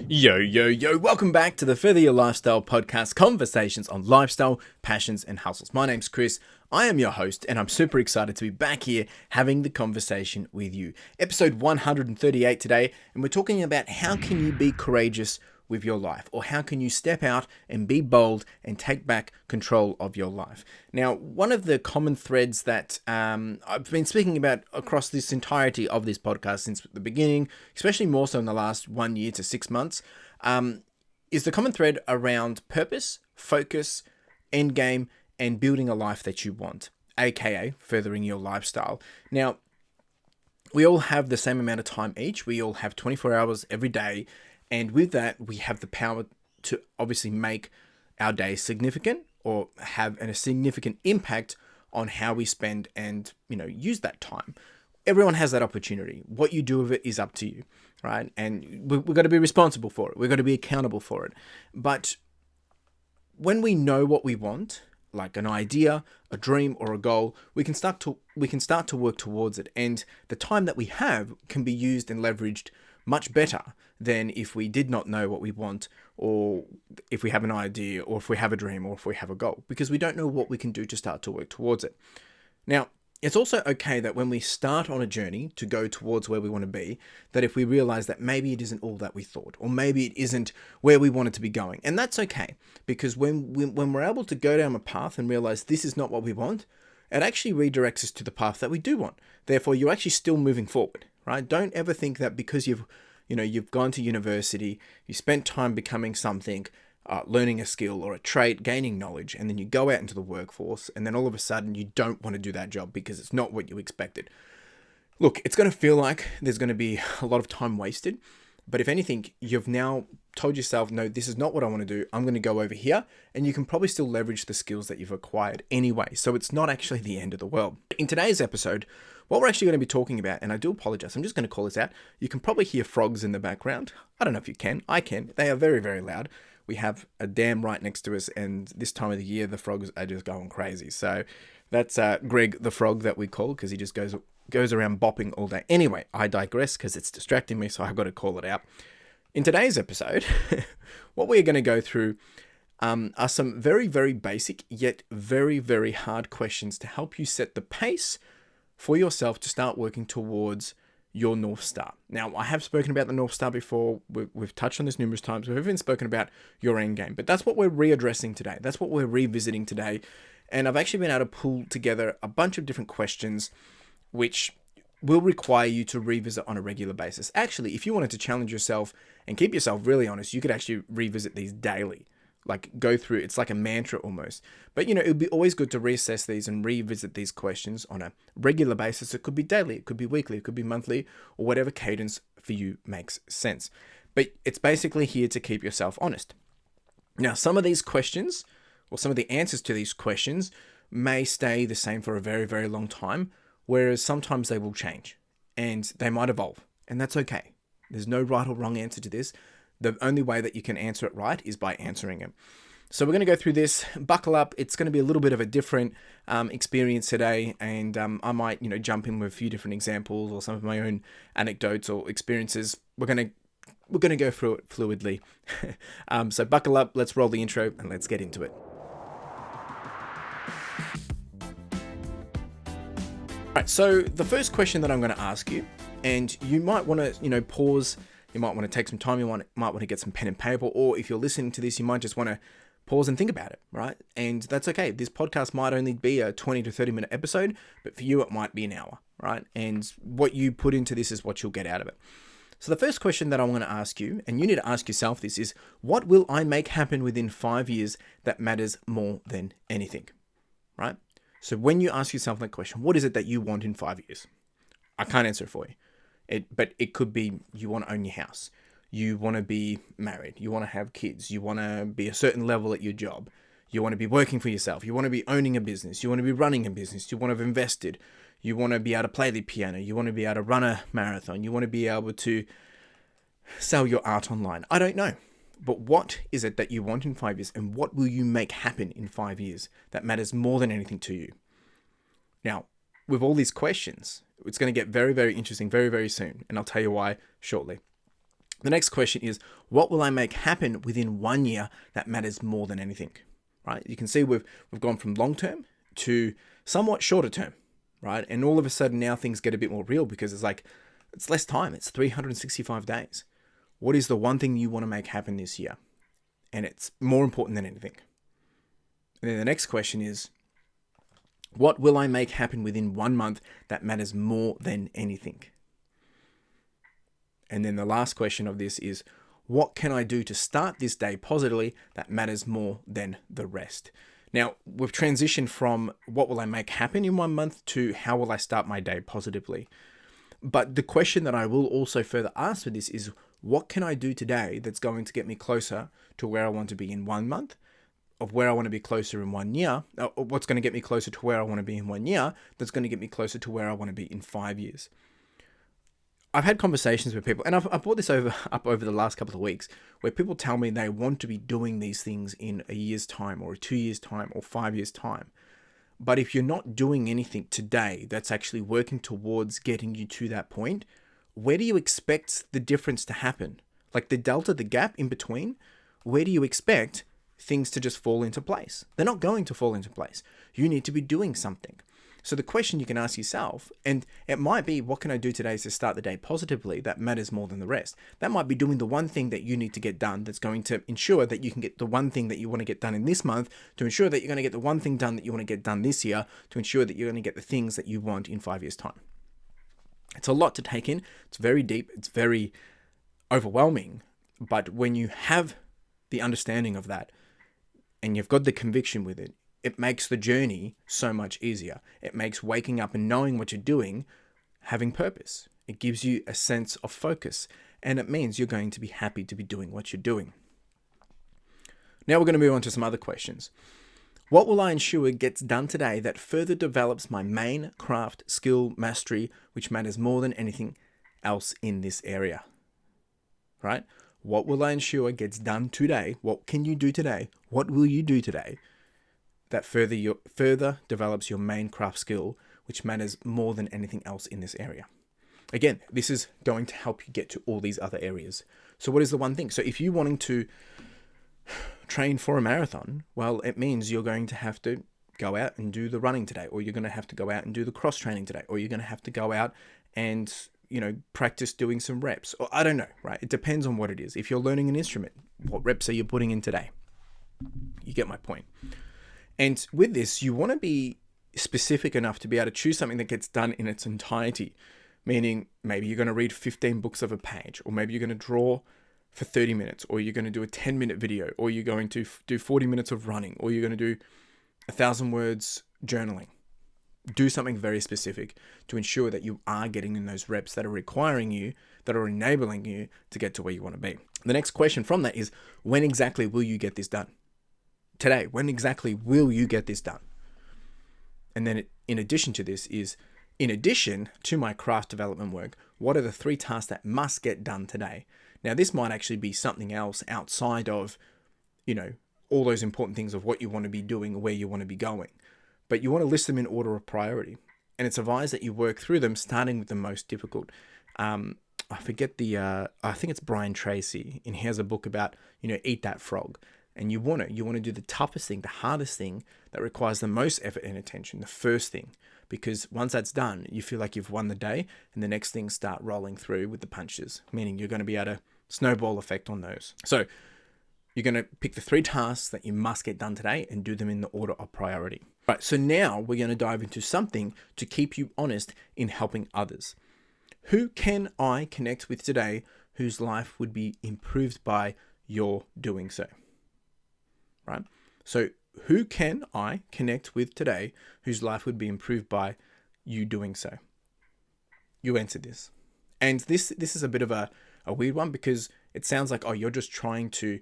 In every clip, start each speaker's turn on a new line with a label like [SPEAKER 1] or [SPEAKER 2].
[SPEAKER 1] Yo, yo, yo, welcome back to the Further Your Lifestyle podcast, conversations on lifestyle, passions, and hustles. My name's Chris. I am your host, and I'm super excited to be back here having the conversation with you. Episode 138 today, and we're talking about how can you be courageous with your life, or how can you step out and be bold and take back control of your life. Now, one of the common threads that I've been speaking about across this entirety of this podcast since the beginning, especially more so in the last 1 year to 6 months, is the common thread around purpose, focus, end game, and building a life that you want, aka furthering your lifestyle. Now, we all have the same amount of time each. We all have 24 hours every day. And with that, we have the power to obviously make our day significant or have a significant impact on how we spend and, use that time. Everyone has that opportunity. What you do with it is up to you, right? And we've got to be responsible for it. We've got to be accountable for it. But when we know what we want, like an idea, a dream, or a goal, we can start to work towards it. And the time that we have can be used and leveraged much better than if we did not know what we want, or if we have an idea, or if we have a dream, or if we have a goal, because we don't know what we can do to start to work towards it. Now, it's also okay that when we start on a journey to go towards where we want to be, that if we realize that maybe it isn't all that we thought, or maybe it isn't where we wanted to be going, and that's okay, because when we're able to go down a path and realize this is not what we want, it actually redirects us to the path that we do want. Therefore, you're actually still moving forward, right? Don't ever think that because you've gone to university, you spent time becoming something, learning a skill or a trait, gaining knowledge, and then you go out into the workforce, and then all of a sudden you don't want to do that job because it's not what you expected. Look, it's going to feel like there's going to be a lot of time wasted, but if anything, you've now told yourself, no, this is not what I want to do. I'm going to go over here, and you can probably still leverage the skills that you've acquired anyway. So it's not actually the end of the world. In today's episode, what we're actually going to be talking about, and I do apologize, I'm just going to call this out. You can probably hear frogs in the background. I don't know if you can. I can. They are very, very loud. We have a dam right next to us, and this time of the year, the frogs are just going crazy. So that's Greg the frog that we call, because he just goes around bopping all day. Anyway, I digress because it's distracting me, so I've got to call it out. In today's episode, what we're going to go through are some very, very basic, yet very, very hard questions to help you set the pace for yourself to start working towards your North Star. Now, I have spoken about the North Star before. We've touched on this numerous times. We've even spoken about your end game, but that's what we're readdressing today. That's what we're revisiting today. And I've actually been able to pull together a bunch of different questions which will require you to revisit on a regular basis. Actually, if you wanted to challenge yourself and keep yourself really honest, you could actually revisit these daily. Like go through, it's like a mantra almost. But it would be always good to reassess these and revisit these questions on a regular basis. It could be daily, it could be weekly, it could be monthly, or whatever cadence for you makes sense. But it's basically here to keep yourself honest. Now, some of these questions, or some of the answers to these questions, may stay the same for a very, very long time, whereas sometimes they will change and they might evolve, and that's okay. There's no right or wrong answer to this. The only way that you can answer it right is by answering it. So we're going to go through this. Buckle up. It's going to be a little bit of a different experience today, and I might, jump in with a few different examples or some of my own anecdotes or experiences. We're going to go through it fluidly. So buckle up. Let's roll the intro and let's get into it. All right. So the first question that I'm going to ask you, and you might want to, pause. You might want to take some time. You might want to get some pen and paper, or if you're listening to this, you might just want to pause and think about it, right? And that's okay. This podcast might only be a 20 to 30 minute episode, but for you, it might be an hour, right? And what you put into this is what you'll get out of it. So the first question that I want to ask you, and you need to ask yourself this, is what will I make happen within 5 years that matters more than anything, right? So when you ask yourself that question, what is it that you want in 5 years? I can't answer it for you. But it could be you want to own your house. You want to be married. You want to have kids. You want to be a certain level at your job. You want to be working for yourself. You want to be owning a business. You want to be running a business. You want to have invested. You want to be able to play the piano. You want to be able to run a marathon. You want to be able to sell your art online. I don't know. But what is it that you want in 5 years, and what will you make happen in 5 years that matters more than anything to you? Now, with all these questions, it's going to get very, very interesting very, very soon. And I'll tell you why shortly. The next question is, what will I make happen within 1 year that matters more than anything? Right? You can see we've gone from long term to somewhat shorter term, right? And all of a sudden now things get a bit more real because it's less time. It's 365 days. What is the one thing you want to make happen this year? And it's more important than anything. And then the next question is, what will I make happen within 1 month that matters more than anything? And then the last question of this is, what can I do to start this day positively that matters more than the rest? Now, we've transitioned from what will I make happen in 1 month to how will I start my day positively? But the question that I will also further ask for this is, what can I do today that's going to get me closer to where I want to be in 1 month, of where I want to be closer in 1 year, or what's going to get me closer to where I want to be in 1 year, that's going to get me closer to where I want to be in 5 years. I've had conversations with people, and I've brought this up over the last couple of weeks, where people tell me they want to be doing these things in a year's time, or 2 years' time, or 5 years' time. But if you're not doing anything today that's actually working towards getting you to that point, where do you expect the difference to happen? Like the delta, the gap in between, where do you expect things to just fall into place? They're not going to fall into place. You need to be doing something. So the question you can ask yourself, and it might be, what can I do today to start the day positively that matters more than the rest? That might be doing the one thing that you need to get done that's going to ensure that you can get the one thing that you want to get done in this month, to ensure that you're going to get the one thing done that you want to get done this year, to ensure that you're going to get the things that you want in 5 years' time. It's a lot to take in. It's very deep. It's very overwhelming. But when you have the understanding of that and you've got the conviction with it, it makes the journey so much easier. It makes waking up and knowing what you're doing having purpose. It gives you a sense of focus, and it means you're going to be happy to be doing what you're doing. Now we're going to move on to some other questions. What will I ensure gets done today that further develops my main craft skill mastery, which matters more than anything else in this area? Right? What will I ensure gets done today? What can you do today? What will you do today that further develops your main craft skill, which matters more than anything else in this area? Again, this is going to help you get to all these other areas. So what is the one thing? So if you're wanting to train for a marathon, well, it means you're going to have to go out and do the running today, or you're going to have to go out and do the cross training today, or you're going to have to go out and, practice doing some reps, or I don't know, right? It depends on what it is. If you're learning an instrument, what reps are you putting in today? You get my point. And with this, you want to be specific enough to be able to choose something that gets done in its entirety, meaning maybe you're going to read 15 books of a page, or maybe you're going to draw for 30 minutes, or you're going to do a 10-minute video, or you're going to do 40 minutes of running, or you're going to do 1,000 words journaling. Do something very specific to ensure that you are getting in those reps that are requiring you, that are enabling you to get to where you want to be. The next question from that is, when exactly will you get this done? Today, when exactly will you get this done? And then in addition to this is, in addition to my craft development work, what are the 3 tasks that must get done today? Now, this might actually be something else outside of, all those important things of what you want to be doing or where you want to be going. But you want to list them in order of priority. And it's advised that you work through them, starting with the most difficult. I think it's Brian Tracy, and he has a book about, Eat That Frog. And you want to do the toughest thing, the hardest thing that requires the most effort and attention, the first thing. Because once that's done, you feel like you've won the day, and the next things start rolling through with the punches, meaning you're going to be able to snowball effect on those. So you're going to pick the 3 tasks that you must get done today and do them in the order of priority. Right, so now we're going to dive into something to keep you honest in helping others. Who can I connect with today whose life would be improved by your doing so? Right? So who can I connect with today whose life would be improved by you doing so? You answered this. And this is a bit of a weird one, because it sounds like, you're just trying to,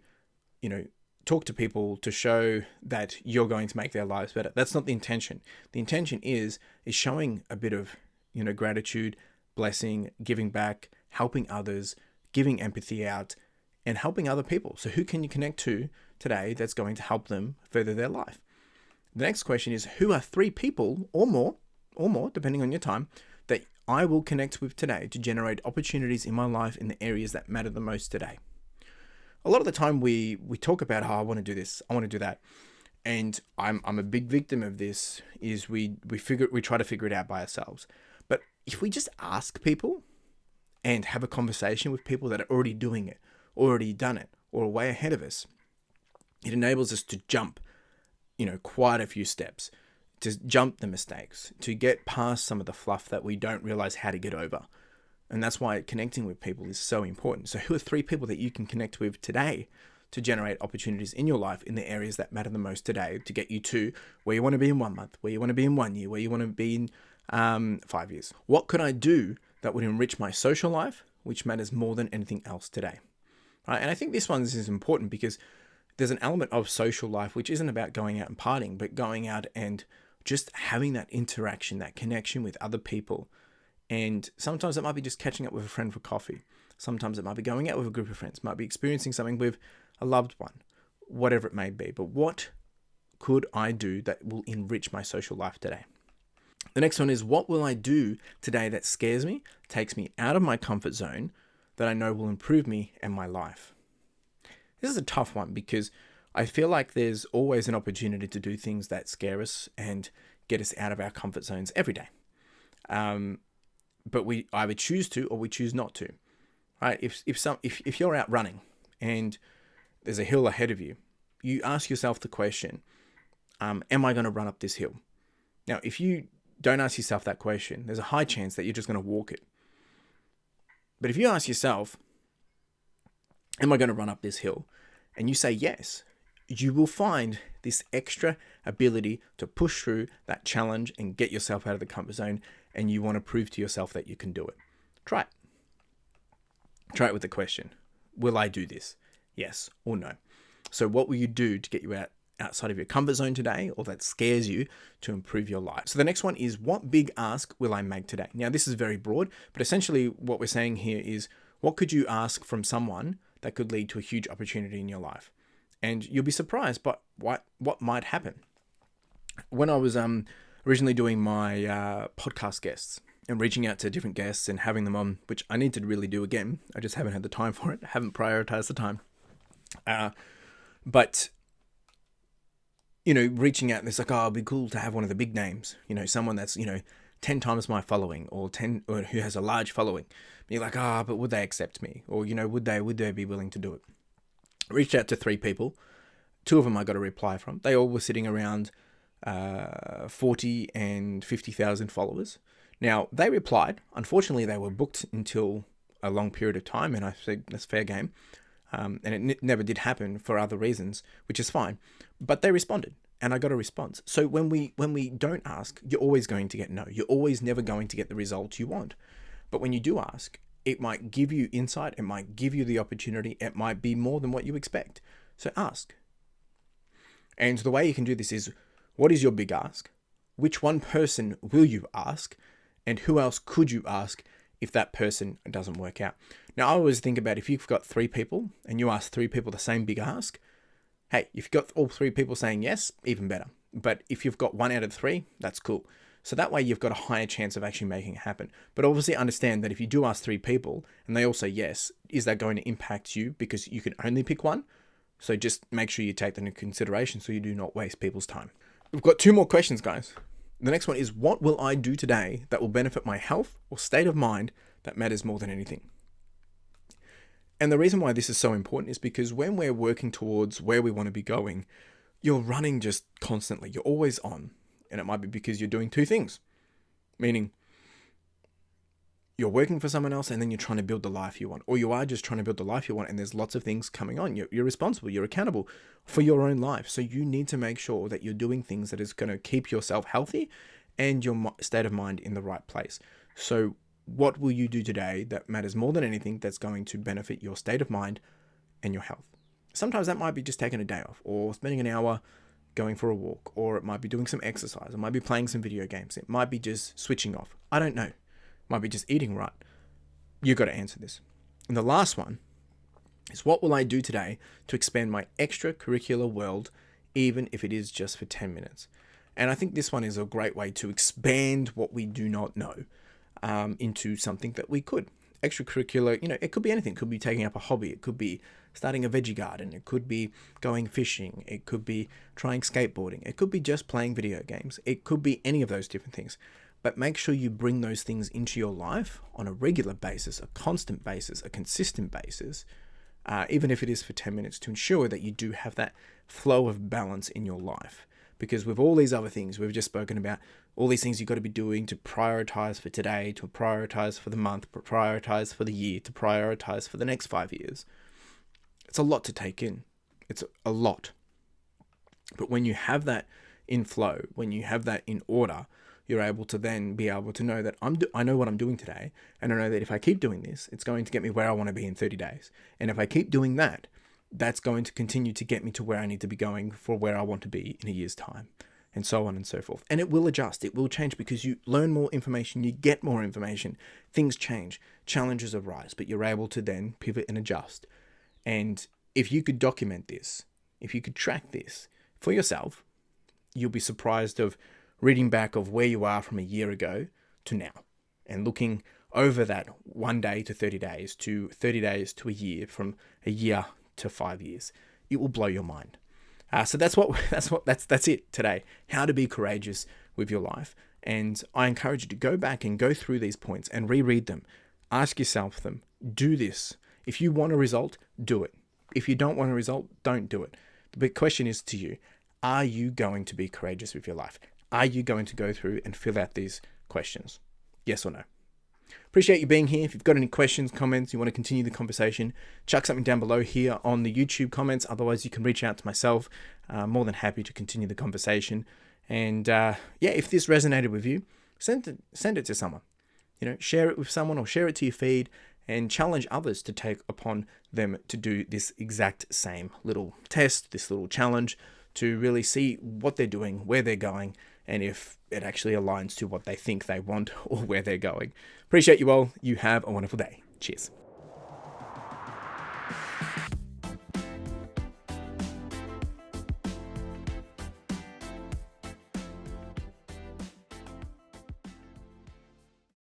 [SPEAKER 1] talk to people to show that you're going to make their lives better. That's not the intention. The intention is showing a bit of, gratitude, blessing, giving back, helping others, giving empathy out, and helping other people. So who can you connect to today that's going to help them further their life? The next question is, who are 3 people or more, depending on your time, that I will connect with today to generate opportunities in my life in the areas that matter the most today. A lot of the time we talk about, I want to do this, I want to do that. And I'm a big victim of this, is we try to figure it out by ourselves. But if we just ask people and have a conversation with people that are already doing it, already done it, or are way ahead of us, it enables us to jump, quite a few steps, to jump the mistakes, to get past some of the fluff that we don't realize how to get over. And that's why connecting with people is so important. So who are 3 people that you can connect with today to generate opportunities in your life in the areas that matter the most today, to get you to where you want to be in 1 month, where you want to be in 1 year, where you want to be in 5 years? What could I do that would enrich my social life, which matters more than anything else today? Right? And I think this one is important because there's an element of social life which isn't about going out and partying, but going out and just having that interaction, that connection with other people. And sometimes it might be just catching up with a friend for coffee. Sometimes it might be going out with a group of friends, might be experiencing something with a loved one, whatever it may be. But what could I do that will enrich my social life today? The next one is, what will I do today that scares me, takes me out of my comfort zone, that I know will improve me and my life? This is a tough one because I feel like there's always an opportunity to do things that scare us and get us out of our comfort zones every day. But we either choose to or we choose not to. Right? If you're out running and there's a hill ahead of you, you ask yourself the question, am I going to run up this hill? Now, if you don't ask yourself that question, there's a high chance that you're just going to walk it. But if you ask yourself, am I going to run up this hill? And you say yes, you will find this extra ability to push through that challenge and get yourself out of the comfort zone, and you want to prove to yourself that you can do it. Try it. Try it with the question, will I do this? Yes or no? So what will you do to get you outside of your comfort zone today, or that scares you, to improve your life? So the next one is, what big ask will I make today? Now, this is very broad, but essentially what we're saying here is, what could you ask from someone that could lead to a huge opportunity in your life? And you'll be surprised by what might happen. When I was originally doing my podcast guests and reaching out to different guests and having them on, which I need to really do again, I just haven't had the time for it. I haven't prioritized the time. But reaching out, and it's like, oh, it'd be cool to have one of the big names, someone that's, 10 times my following, or who has a large following. Be like, but would they accept me? Or, would they be willing to do it? I reached out to 3 people. 2 of them I got a reply from. They all were sitting around 40 and 50,000 followers. Now, they replied. Unfortunately, they were booked until a long period of time, and I said, that's fair game. And it never did happen for other reasons, which is fine. But they responded, and I got a response. So when we don't ask, you're always going to get no. You're always never going to get the results you want. But when you do ask, it might give you insight. It might give you the opportunity. It might be more than what you expect. So ask. And the way you can do this is, what is your big ask? Which one person will you ask? And who else could you ask if that person doesn't work out? Now, I always think about, if you've got 3 people and you ask 3 people the same big ask, hey, if you've got all 3 people saying yes, even better. But if you've got 1 out of 3, that's cool. So that way you've got a higher chance of actually making it happen. But obviously understand that if you do ask 3 people and they all say yes, is that going to impact you because you can only pick one? So just make sure you take that into consideration so you do not waste people's time. We've got 2 more questions, guys. The next one is, what will I do today that will benefit my health or state of mind that matters more than anything? And the reason why this is so important is because when we're working towards where we want to be going, you're running just constantly. You're always on. And it might be because you're doing 2 things. Meaning, you're working for someone else and then you're trying to build the life you want. Or you are just trying to build the life you want and there's lots of things coming on. You're responsible. You're accountable for your own life. So you need to make sure that you're doing things that is going to keep yourself healthy and your state of mind in the right place. So what will you do today that matters more than anything, that's going to benefit your state of mind and your health? Sometimes that might be just taking a day off, or spending an hour going for a walk, or it might be doing some exercise. It might be playing some video games. It might be just switching off. I don't know. It might be just eating right. You've got to answer this. And the last one is, what will I do today to expand my extracurricular world, even if it is just for 10 minutes? And I think this one is a great way to expand what we do not know. into something that we could. Extracurricular, it could be anything. It could be taking up a hobby. It could be starting a veggie garden. It could be going fishing. It could be trying skateboarding. It could be just playing video games. It could be any of those different things. But make sure you bring those things into your life on a regular basis, a constant basis, a consistent basis, even if it is for 10 minutes, to ensure that you do have that flow of balance in your life. Because with all these other things we've just spoken about, all these things you've got to be doing to prioritize for today, to prioritize for the month, to prioritize for the year, to prioritize for the next 5 years, it's a lot to take in. It's a lot. But when you have that in flow, when you have that in order, you're able to then be able to know that I know what I'm doing today, and I know that if I keep doing this, it's going to get me where I want to be in 30 days. And if I keep doing that, that's going to continue to get me to where I need to be going for where I want to be in a year's time, and so on and so forth. And it will adjust, it will change, because you learn more information, you get more information, things change, challenges arise, but you're able to then pivot and adjust. And if you could document this, if you could track this for yourself, you'll be surprised of reading back of where you are from a year ago to now, and looking over that 1 day to 30 days to 30 days to a year, from a year to 5 years. It will blow your mind. So that's it today. How to be courageous with your life. And I encourage you to go back and go through these points and reread them. Ask yourself them. Do this. If you want a result, do it. If you don't want a result, don't do it. The big question is to you: are you going to be courageous with your life? Are you going to go through and fill out these questions? Yes or no? Appreciate you being here. If you've got any questions, comments, you want to continue the conversation, chuck something down below here on the YouTube comments. Otherwise, you can reach out to myself. More than happy to continue the conversation. And if this resonated with you, send it to someone. Share it with someone, or share it to your feed, and challenge others to take upon them to do this exact same little test, this little challenge, to really see what they're doing, where they're going, and if it actually aligns to what they think they want or where they're going. Appreciate you all. You have a wonderful day. Cheers.